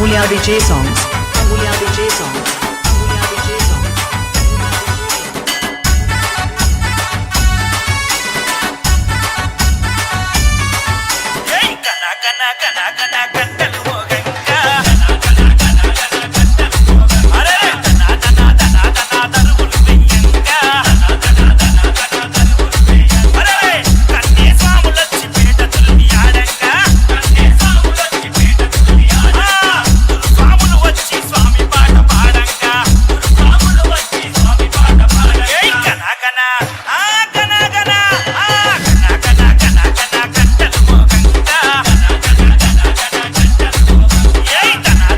Amulya DJ songs. Amulya DJ songs. Amulya DJ songs. Hey, kana kantalu moganka. Are dana darul beyanka. Are kanne saamulacchi peta tulmi adanka. Kanne saamulacci peta tulmi adanka. Saamulu vachi swami paata paadanka. Saamulu vachi swami paata paadanka. Hey, kana kantalu moganka. Hey, dana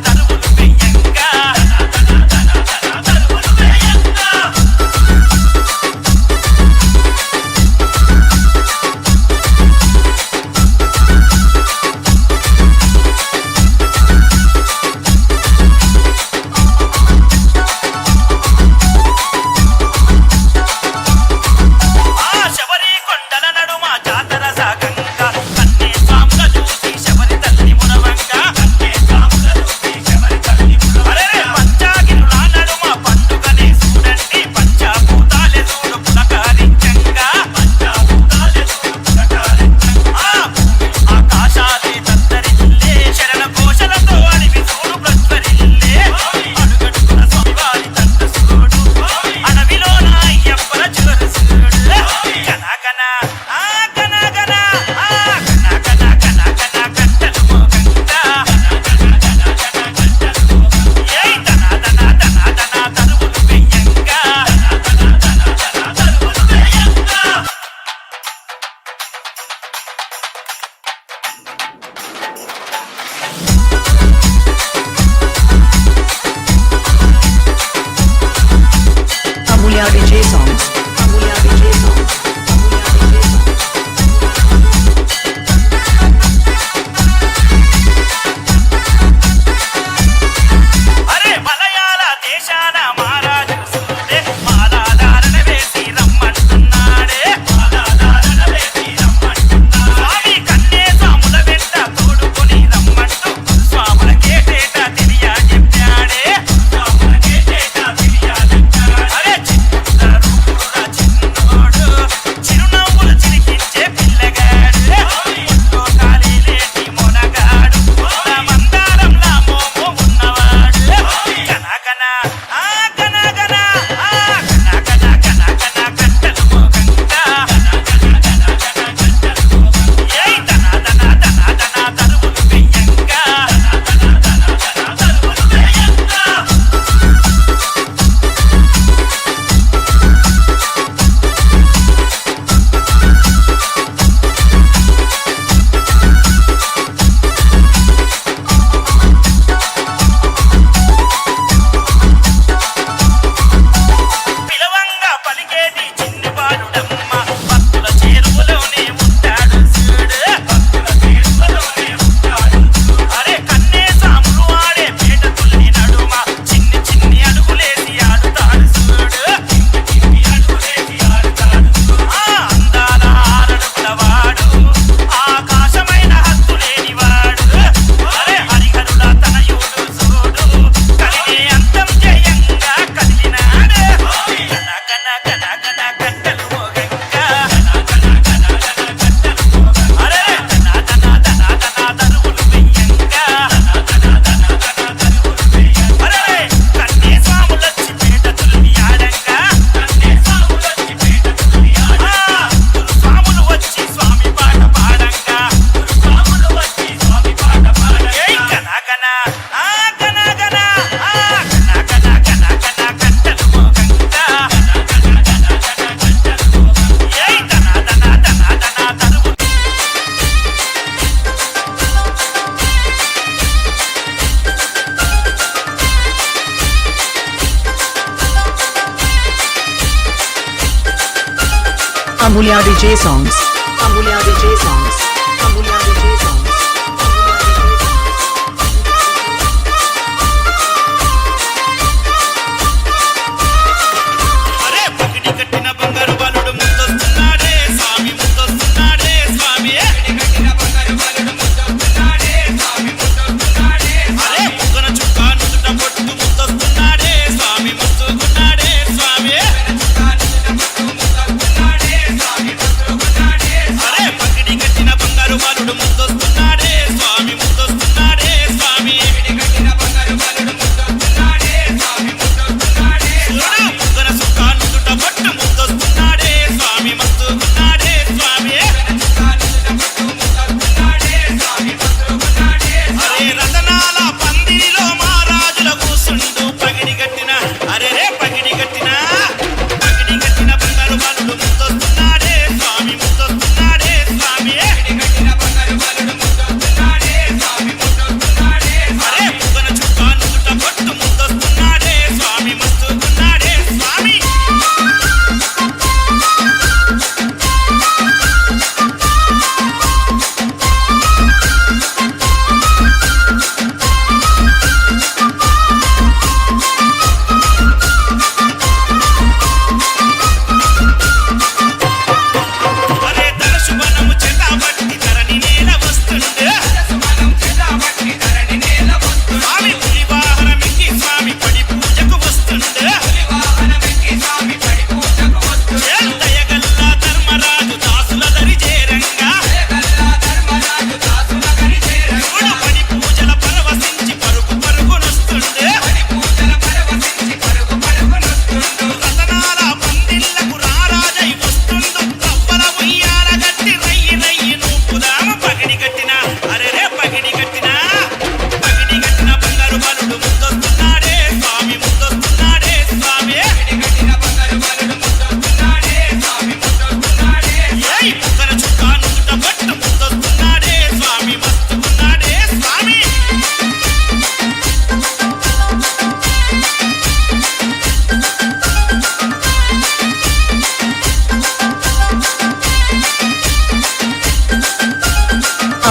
darul beyanka. Sabari కొండల నడుమ జాతర సాగంక కన్నే సాముల చూసి శబరి తల్లి మునవంక కన్నే సాముల చూసి శబరి తల్లి మునవంక అరే పంచాగిరుల నడుమ పండుగనే చూడండి పంచాభూతాలే చూడు పులకారించంగా పంచాభూతాలే చూడు పులకారించంగా ఆకాశాలే తత్తరిల్లే శరణ ఘోషలతో అడివి చూడు ప్రజ్వరిల్లే అడుగడుగున స్వామివారి తండ్రి చూడు అడవిలోన అయ్యప్పల చివరి చూడు కంటలు మోగంగా ఏయ్ దనా దరువులు వెయ్యంగా Amulya DJ songs. Amulya DJ songs. Amulya DJ songs. అరే మలయాళ దేశాన మహారాజు సూడే మాలాధారణ వేసి రమ్మంటున్నాడే మాలాధారణ వేసి రమ్మంటున్నాడు స్వామి కన్నే సాముల వెంట తోడుకొని రమ్మంటూ స్వాముల కేటేట తెలియా చెప్పాడే స్వాముల కేటేట తెలియా చెప్పాడు అరే చిన్న రూపుల చిన్నోడు చిరునవ్వులు చిలికించే పిల్లగాడు ఒంట్లో ఖాళీ లేని మొనగాడు మందారంలా మోము ఉన్నవాడు కంటలు మోగంగా ఏయ్ దనా దరువులు వెయ్యంగా పిలవంగా పలికేది చిన్ని బాలుడమ్మ భక్తుల చేరువలోనే ఉంటాడు చూడు భక్తుల చేరువలోనే ఉంటాడు అరే కన్నే సాములు ఆడే పేట తుల్లి నడుమ చిన్ని చిన్ని అడుగులేసి ఆడుతాడు చూడు చిన్ని అడుగులేసి ఆడుతాడు అందాల ఆరడుగుల వాడు ఆకాశమైన హద్దు లేనివాడు అరే హరిహరుల తనయుడు చూడు కలిగే అంతం జయంగా కదిలినాడు కంటలు మోగంగా అరే దనా దరువులు వెయ్యంగా అరే కన్నే సాములచ్చి పేట తుల్మి ఆడంగా కన్నే సాములచ్చి పేట తుల్మి స్వాములు వచ్చి స్వామి పాట పాడంగా స్వాములు వచ్చి స్వామి పాట పాడంగా ఏయ్ కంటలు మోగంగా ఏయ్ దనా దరువులు Amulya DJ songs. Amulya DJ songs. Amulya DJ songs. అరే పగిడి కట్టిన బంగారు బాలుడు ముద్దొస్తున్నాడే స్వామి ముద్దొస్తున్నాడే స్వామి పగిడి కట్టిన బంగారు బాలుడు ముద్దొస్తున్నాడే స్వామి ముద్దొస్తున్నాడే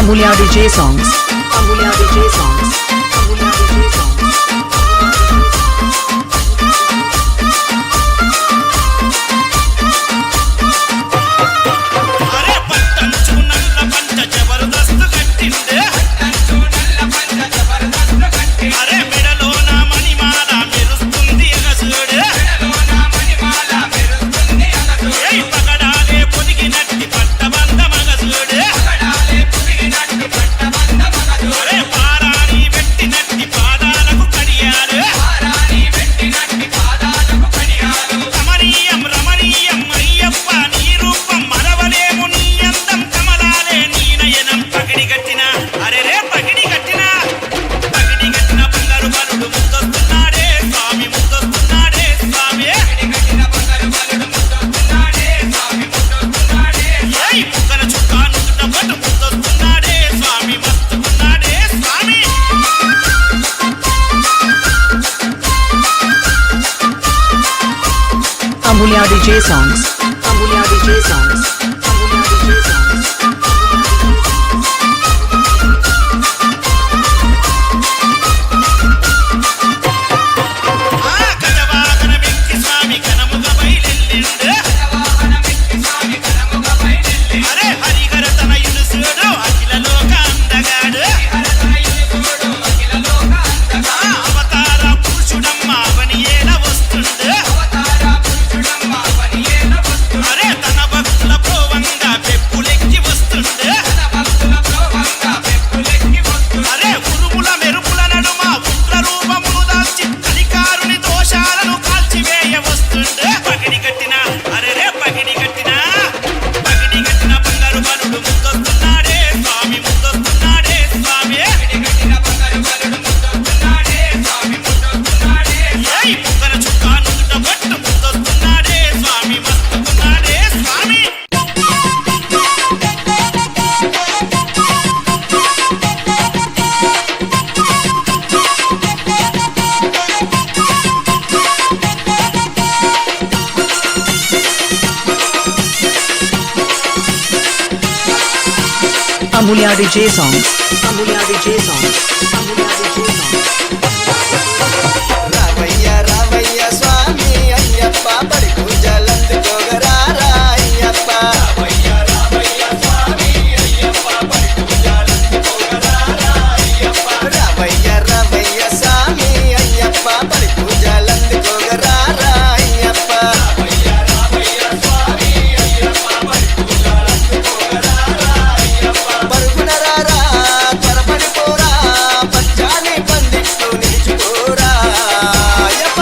Amulya DJ songs. Amulya DJ songs. Amulya DJ songs. అరే పట్టంచు నల్ల పంచ జబర్దస్త్ కట్టిందే అరే మెడలోన మణిమాల మెరుస్తుంది ఎగసుడే ఏయ్ పగడాలే పొదిగినట్టి పట్టబంద మగసుడే అరే పారాణి పెట్టినట్టి పాదాలకు కడియారు రమణీయం రమణీయం అయ్యప్ప నీ రూపం మరవలేము నీ అందం కమలాలే నీ నయనం పగిడి గట్టిన అరే రే పగిడి గట్టిన బంగారు బలుడు ముద్దొస్తున్నాడే స్వామి ముద్దొస్తున్నాడే స్వామి ఏయ్ ముక్కల చుక్క నుదుట పట్టు ముద్దొస్తున్నాడే స్వామి మస్తున్నాడే స్వామి Amulya DJ songs. Amulya DJ songs. Amulya DJ songs. ఆ గజవాహన వెంకి స్వామి ఘనముగా బయలెల్లిండు అరే హరిహర తనయుడు చూడు అఖిల లోక అందగాడు ఆ అవతార పురుషుడమ్మ అవని ఏల వస్తుండు అరే తన భక్తుల ప్రోవంగా పెప్పులెక్కి వస్తుండు అరే ఉరుముల మెరుపుల నడుమ ఉగ్ర రూపమును దాల్చి కలికారుని దోషాలను కాల్చివేయ వస్తుండు పగిడి కట్టిన అరే రే పగిడి కట్టిన బంగారు బలుడు ముద్దొస్తున్నాడే స్వామి ముద్దొస్తున్నాడే స్వామి ఏయ్ ముక్కల చుక్క నుదుట పట్టు ముద్దొస్తున్నాడే స్వామి మస్తున్నాడే స్వామి Amulya DJ songs. Amulya DJ songs. Amulya DJ songs. రావయ్య రావయ్య స్వామి అయ్యప్ప పడి పూజలందుకోగరారా అయ్యప్ప రావయ్య రావయ్య స్వామి అయ్యప్ప పడి పూజలందుకోగరారా అయ్యప్ప పరుగున రారా త్వరపడి పోరా పచ్చాని పందిట్టు నిలుచుకోరా అయ్యప్ప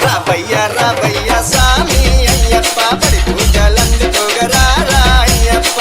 రావయ్య రావయ్య స్వామి అయ్యప్ప పడి పూజలందుకోగరారా Ayyappa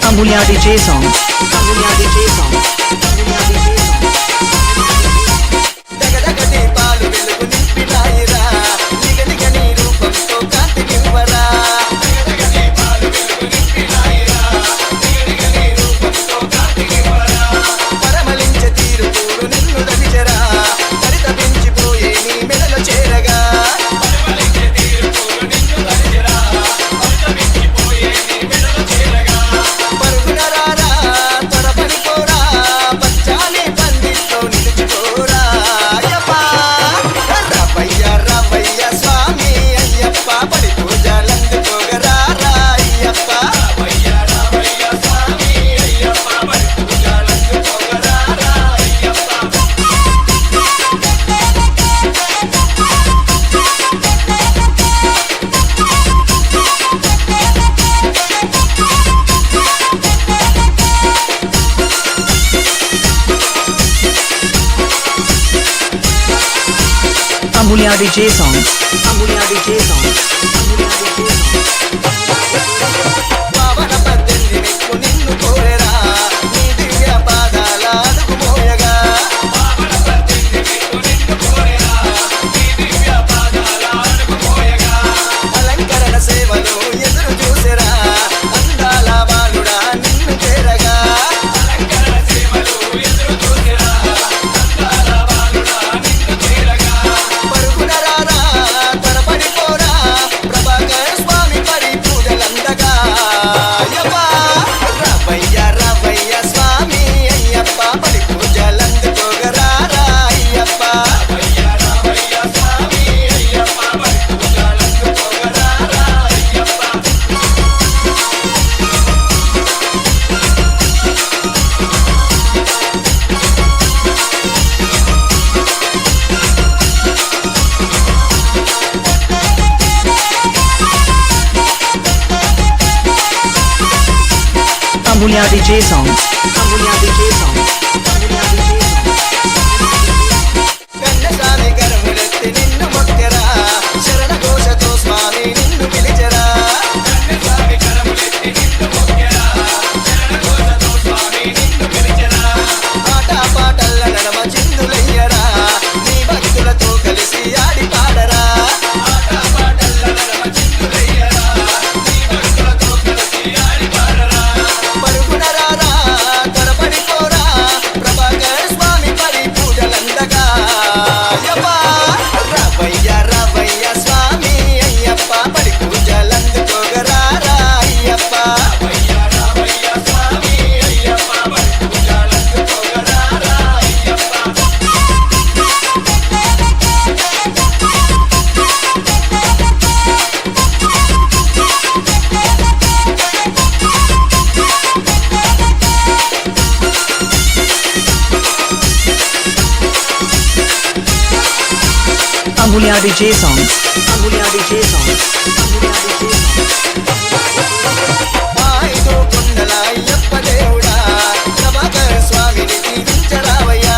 Amulya DJ songs. Amulya DJ songs. Amulya DJ songs. దగదగ దీపాలు వెలుగు నింపినాయిరా నిగనిగ నీ రూపంతో కాంతి నివ్వరా పరమలించే తీరు పూరు నిన్ను దవిజరా పరితపించిపోయే నీ మెడలో చేరగా పరుగున రారా త్వరపడి పోరా పచ్చాని పందిట్లో నిలుచుకోరా అయ్యప్ప రావయ్య రావయ్య స్వామి అయ్యప్ప పడి పూజలందుకోగరారా Ayyappa Amulya DJ songs. Amulya DJ songs. Amulya DJ songs. పావన పద్దెనిమిది మెక్కు నిన్ను కోరెరా నీ దివ్య పాదాల అడుగు మోయగా Amulya DJ songs. Amulya DJ songs. Amulya DJ songs. Kannaswamy కరములెత్తి నిన్ను మొక్కెరా శరణ ఘోషతో స్వామి నిన్ను పిలిచెరా కన్నస్వామి కరములెత్తి నిన్ను మొక్కెరా శరణ ఘోషతో స్వామి నిన్ను పిలిచెరా ఆట పాటల్ల నడమ చిందులయ్యరా నీ భక్తులతో కలిసి ఆడి పాడరా ఆట పాటల్ల నడమ చిందులయ్యరా నీ భక్తులతో కలిసి ఆడి పాడరా పరుగున రారా త్వరపడిపోరా ప్రభాకర్ స్వామి పడి పూజలందగా అయ్యప్ప రావయ్య రావయ్య స్వామి అయ్యప్ప పడి పూజలందుకోగరారా అయ్యప్ప రావయ్య రావయ్య స్వామి అయ్యప్ప పడి పూజలందుకోగరారా Ayyappa Amulya DJ songs. Amulya DJ songs. Amulya DJ songs. ఐదు కొండల అయ్యప్ప దేవుడా ప్రభాకర్ స్వామిని దీవించరావయ్యా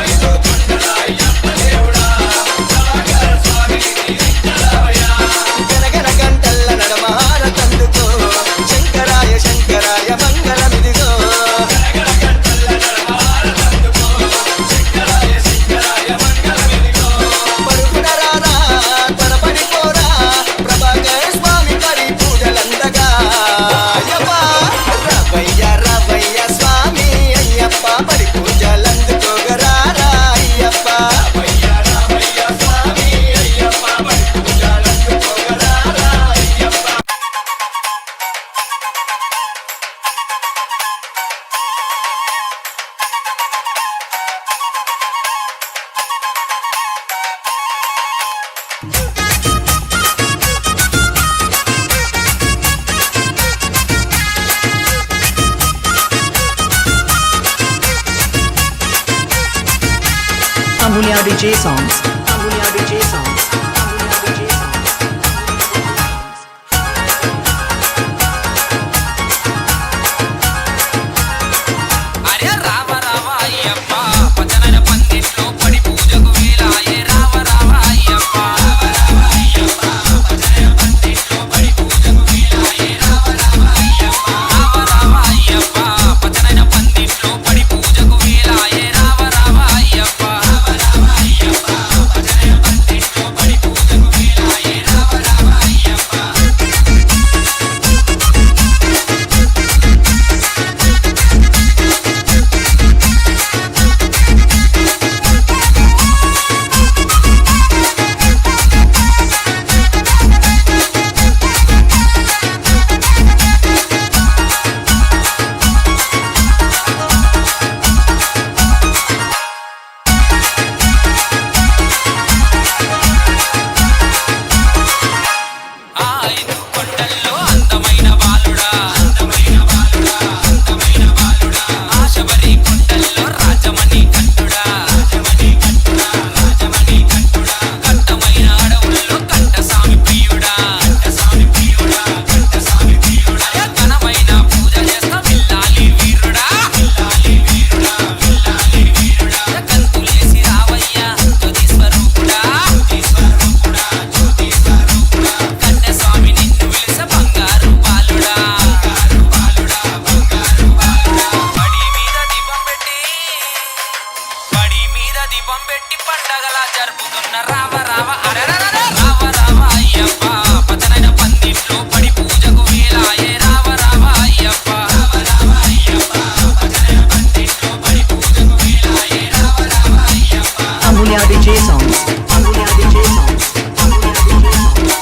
ఐదు కొండల అయ్యప్ప దేవుడా ప్రభాకర్ స్వామిని దీవించరావయ్యా గనగన గంటల్ల నడమ హారతందుకో శంకరాయ శంకరాయ మంగళమిదిగో గనగన గంటల్ల నడమ హారతందుకో శంకరాయ శంకరాయ మంగళమిదిగో పరుగున రారా త్వరపడిపోరా ప్రభాకర్ స్వామి పడి పూజలందగా అయ్యప్ప రావయ్య రావయ్య స్వామి అయ్యప్ప పడి పూజలందుకోగరారా అయ్యప్ప రావయ్య రావయ్య స్వామి అయ్యప్ప పడి పూజలందుకోగరారా Ayyappa Amulya DJ songs. Amulya DJ songs. Amulya DJ songs. అరే రావ రావ అయ్యప్ప పచ్చనైన పందిట్లో పడి పూజకు వేలాయే రావ రావ అయ్యప్ప పచ్చనైన పందిట్లో పడి పూజకు వేలాయే రావ రావ అయ్యప్ప పచ్చనైన పందిట్లో పడి పూజకు వేలాయే రావ రావ అయ్యప్ప పచ్చనైన పందిట్లో పడి పూజకు వేలాయే రావ రావ అయ్యప్ప ఆ ఐదు కొండల్లో అందమైన బాలుడా ఆశబరి కొండల్లో రాజమణి కంఠుడా కట్టమైన అడవుల్లో కంఠస్వామి ప్రియుడా అరే ఘనమైన పూజ చేస్తా విల్లాలి వీరుడా కంతులేసి రావయ్యా జ్యోతి స్వరూపుడా కన్యస్వామి నిన్ను వెలిస బంగారు బాలుడా బడి మీద దీపం పెట్టి పండగలా జరుపుతున్న రావ రావ అరెరరెర రావ రావ అయ్యప్ప పచ్చనైన పందిట్లో పడి పూజకు వేలాయే రావ రావ అయ్యప్ప పచ్చనైన పందిట్లో పడి పూజకు వేలాయే రావ రావ Ayyappa Amulya DJ songs. Amulya DJ songs. Amulya DJ songs.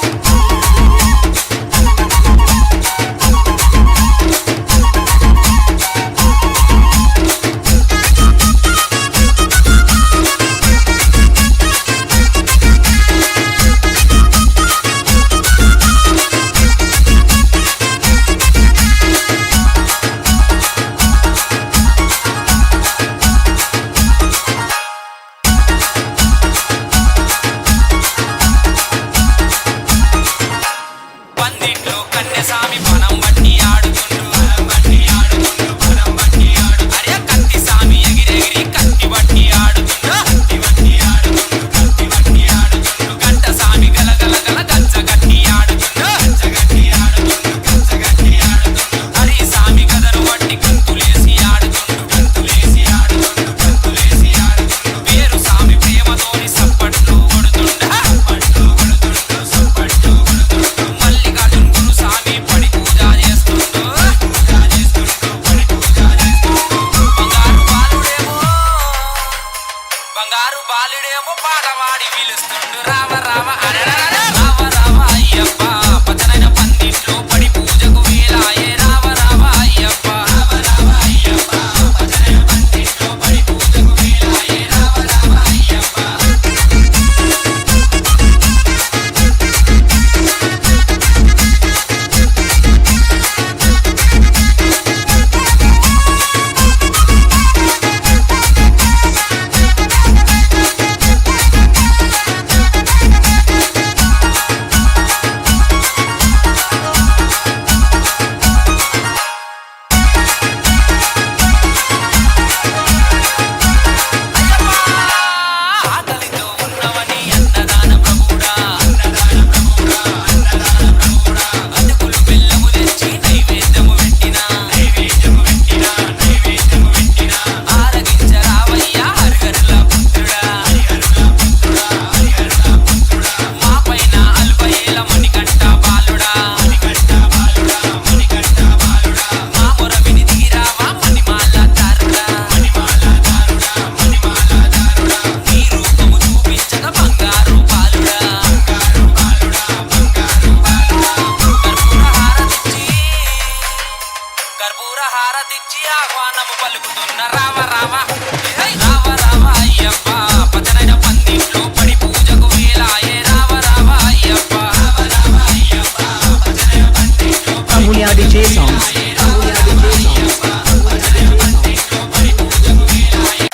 పిలుస్తుండు రావ రావ అరెరెరెరె. రావ రావ అయ్యప్ప పచ్చనైన పందిట్లో పడి పూజకు వేలాయే రావ రావ అయ్యప్ప. రావ రావ అయ్యప్ప పచ్చనైన పందిట్లో పడి పూజకు వేలాయే రావ రావ అయ్యప్ప. ఆకలితో ఉన్నవని అన్నదాన ప్రభుడా అటుకులు బెల్లము తెచ్చి నైవేద్యము పెట్టినా ఆరగించరావయ్యా హరిహరుల పుత్రుడా మా పైన అల్పయేల మణికంఠ బాలుడా మా మొర విని దిగిరావా మణిమాల దారుడా నీ రూపము చూపించక బంగారు బాలుడా కర్పూర హారతిచ్చి ఆహ్వానము పలుకుతున్న రావ రావ హై రావ రావ అయ్యప్ప పచ్చనైన పందిట్లో పడి పూజకు వేలాయే రావ రావ అయ్యప్ప. రావ రావ అయ్యప్ప పచ్చనైన పందిట్లో Amulya DJ songs. Amulya DJ songs. పచ్చనైన పందిట్లో పడి పూజకు వేలాయే.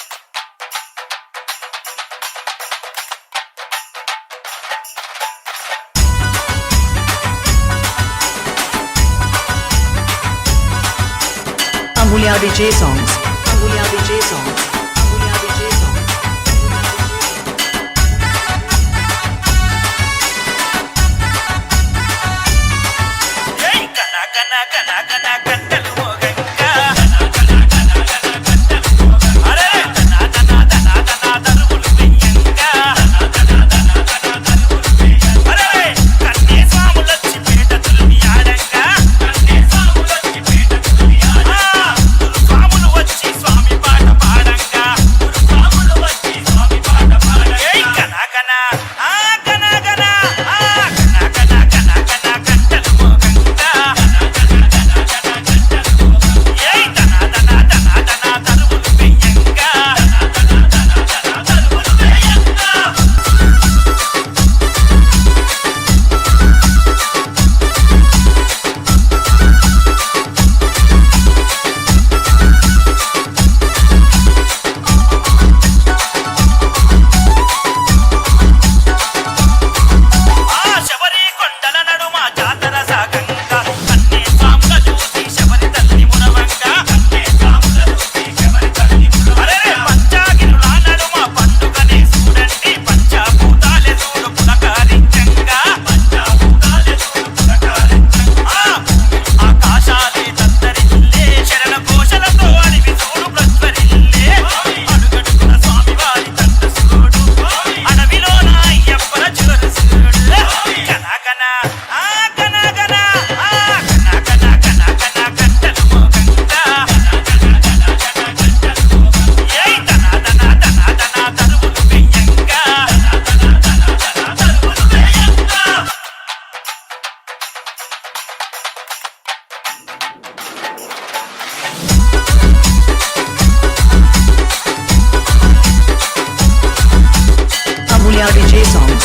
Amulya DJ songs. Amulya DJ songs. Amulya DJ songs. ఏయ్ గన గన గన గన గంటలు మోగంగా అరే దన దన దన దన దరువులు వెయ్యంగా అరే కన్నే స్వాములొచ్చి పేట తుల్లియాడంగా స్వాములు వచ్చి స్వామి పాట పాడంగా ఏయ్ గన గన ఆ గన గన ఆ గన గన గన గన గంటలు మోగంగా ఏయ్ దన దన దన దన దరువులు వెయ్యంగా ఆ శబరి కొండల నడుమ జాతర సాగంగా కన్నే స్వాముల చూసి శబరి తల్లి మునవంగా అరే పంచాగిరుల నడుమ పండుగనే చూడండి పంచాభూతాలే చూడు పులకారించంగా ఆకాశాలే దత్తరిల్లే శరణ ఘోషలతో అడివి చూడు ప్రజ్వరిల్లే అడుగడుగున స్వామివారి తండ్రి చూడు అడవిలోన అయ్యప్పల చివరి చూడు గన గన ఆ గన గన ఆ గన గన గన గన గంటలు మోగంగా ఏయ్ దన దన దన దన దరువులు వెయ్యంగా Amulya DJ songs.